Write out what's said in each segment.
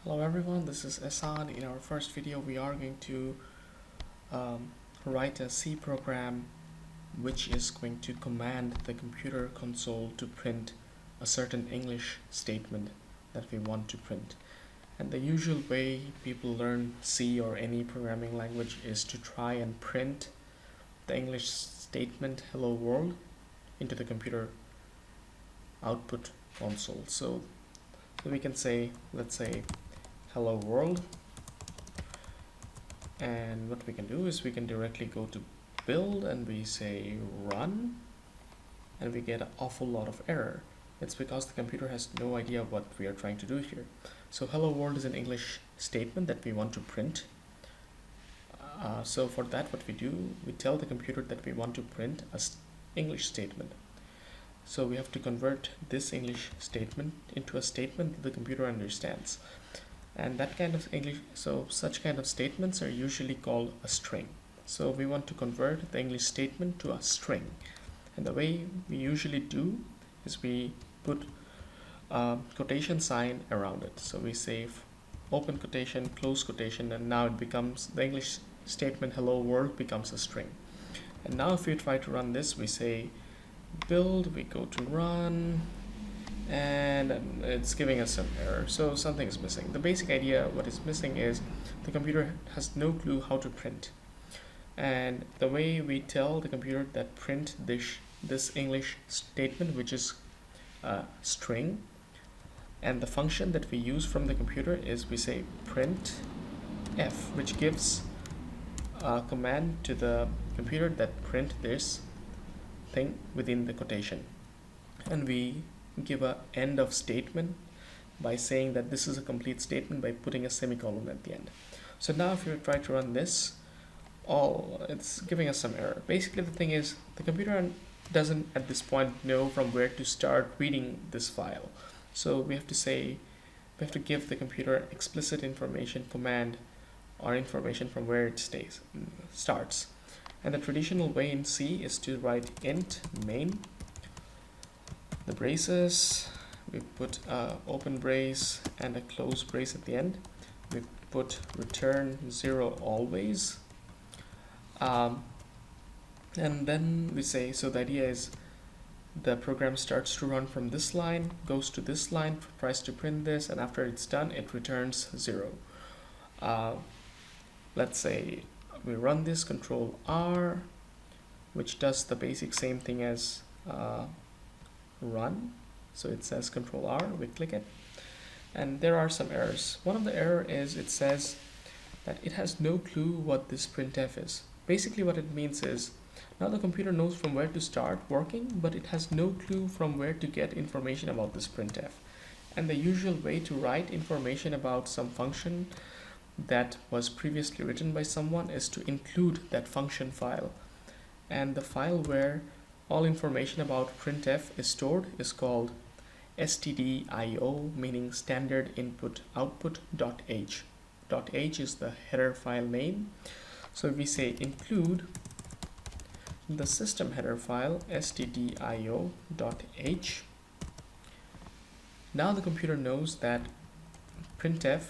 Hello everyone, this is Esan. In our first video we are going to write a C program which is going to command the computer console to print a certain English statement that we want to print. And the usual way people learn C or any programming language is to try and print the English statement hello world into the computer output console. So we can say, let's say hello world, and what we can do is we can directly go to build and we say run, and we get an awful lot of error. It's because the computer has no idea what we are trying to do here. So hello world is an English statement that we want to print. So for that, what we do, we tell the computer that we want to print a English statement. So we have to convert this English statement into a statement that the computer understands. And that kind of such kind of statements are usually called a string. So we want to convert the English statement to a string. And the way we usually do is we put a quotation sign around it. So we say open quotation, close quotation, and now it becomes the English statement hello world becomes a string. And now if we try to run this, we say build, we go to run, and it's giving us some error, so something is missing. The basic idea, what is missing is the computer has no clue how to print, and the way we tell the computer that print this English statement, which is a string, and the function that we use from the computer is we say print f, which gives a command to the computer that print this thing within the quotation, and we give a end of statement by saying that this is a complete statement by putting a semicolon at the end. So now if you try to run this, it's giving us some error. Basically the thing is the computer doesn't at this point know from where to start reading this file. So we have to give the computer explicit information command or information from where it starts. And the traditional way in C is to write int main, the braces, we put a open brace and a close brace at the end. We put return 0 always, and then we say, so the idea is the program starts to run from this line, goes to this line, tries to print this, and after it's done it returns 0. Let's say we run this, control R, which does the basic same thing as run. So it says control R, we click it, and there are some errors. One of the error is it says that it has no clue what this printf is. Basically what it means is now the computer knows from where to start working, but it has no clue from where to get information about this printf. And the usual way to write information about some function that was previously written by someone is to include that function file, and the file where all information about printf is stored is called stdio, meaning standard input output.h. .h is the header file name. So if we say include the system header file stdio.h, now the computer knows that printf,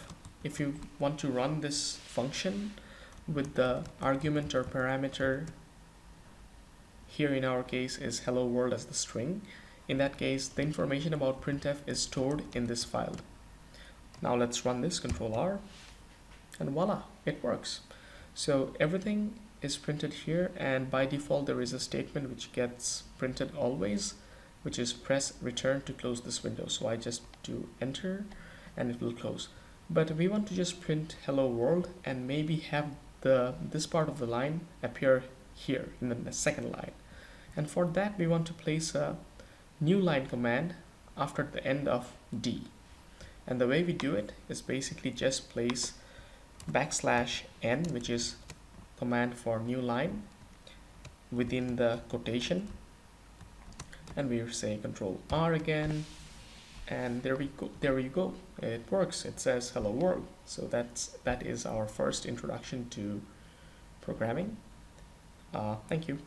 if you want to run this function with the argument or parameter, here in our case is hello world as the string, in that case the information about printf is stored in this file. Now let's run this, control R, and voila, it works. So everything is printed here, and by default there is a statement which gets printed always, which is press return to close this window. So I just do enter and it will close. But we want to just print hello world and maybe have this part of the line appear here in the second line. And for that we want to place a new line command after the end of D. And the way we do it is basically just place \n, which is command for new line, within the quotation, and we say control R again, and there you go, it works. It says hello world. So that is our first introduction to programming. Thank you.